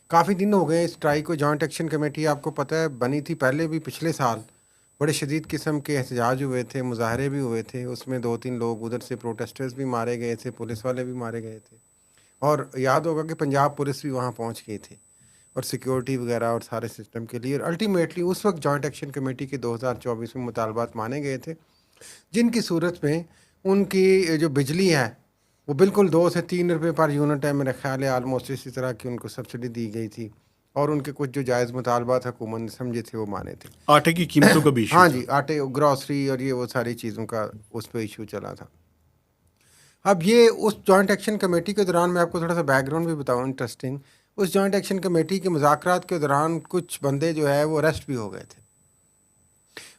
काफ़ी दिन हो गए स्ट्राइक को। जॉइंट एक्शन कमेटी आपको पता है बनी थी पहले भी, पिछले साल बड़े शदीद किस्म के एहतजाज हुए थे, मुजाहरे भी हुए थे। उसमें 2-3 लोग उधर से प्रोटेस्टर्स भी मारे गए थे, पुलिस वाले भी मारे गए थे। और याद होगा कि पंजाब पुलिस भी वहाँ पहुँच गई थी और सिक्योरिटी वगैरह और सारे सिस्टम के लिए। और अल्टीमेटली उस वक्त जॉइंट एक्शन कमेटी के 2024 में मुतालबात माने गए थे, जिनकी सूरत में उनकी जो बिजली है वो बिल्कुल 2 से 3 रुपए पर यूनिट है। मेरा ख्याल है आलमोस्ट इसी तरह की उनको सब्सिडी दी गई थी और उनके कुछ जो जायज़ मुतालबात हुकूमत ने समझे थे वो माने थे। आटे की कीमतों का भी इशू हाँ था। जी, आटे, ग्रॉसरी और ये वो सारी चीज़ों का उस पर इशू चला था। अब ये उस जॉइंट एक्शन कमेटी के दौरान मैं आपको थोड़ा सा बैकग्राउंड भी बताऊँ इंटरेस्टिंग। उस जॉइंट एक्शन कमेटी के मुज़ाकरात के दौरान कुछ बंदे जो है वो अरेस्ट भी हो गए थे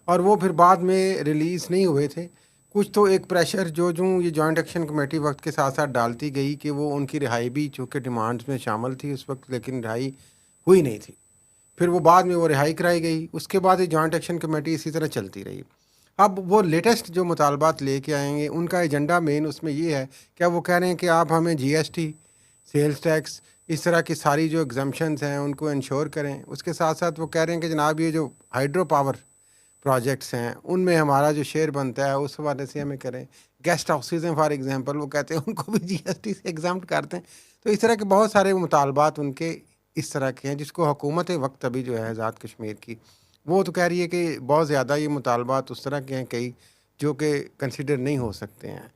और वो फिर बाद में रिलीज़ नहीं हुए थे। कुछ तो एक प्रेशर जो जो ये जॉइंट एक्शन कमेटी वक्त के साथ साथ डालती गई कि वो उनकी रिहाई भी चूँकि डिमांड्स में शामिल थी उस वक्त, लेकिन रिहाई हुई नहीं थी। फिर वो बाद में वो रिहाई कराई गई। उसके बाद ये जॉइंट एक्शन कमेटी इसी तरह चलती रही। अब वो लेटेस्ट जो मुतालबात लेके आएंगे उनका एजेंडा मेन उसमें ये है, क्या वो कह रहे हैं कि आप हमें जीएसटी, सेल्स टैक्स, इस तरह की सारी जो एग्जम्पशंस हैं उनको इंश्योर करें। उसके साथ साथ वो कह रहे हैं कि जनाब ये जो हाइड्रो पावर प्रोजेक्ट्स हैं उनमें हमारा जो शेयर बनता है उस हवाले से हमें करें। गेस्ट हाउसेज हैं फॉर एग्जांपल, वो कहते हैं उनको भी जीएसटी से एग्जाम्प्ट करते हैं। तो इस तरह के बहुत सारे मुतालबात उनके इस तरह के हैं जिसको हुकूमत वक्त अभी जो है आज़ाद कश्मीर की, वो तो कह रही है कि बहुत ज़्यादा ये मुतालबात उस तरह के हैं कई जो कि कंसिडर नहीं हो सकते हैं।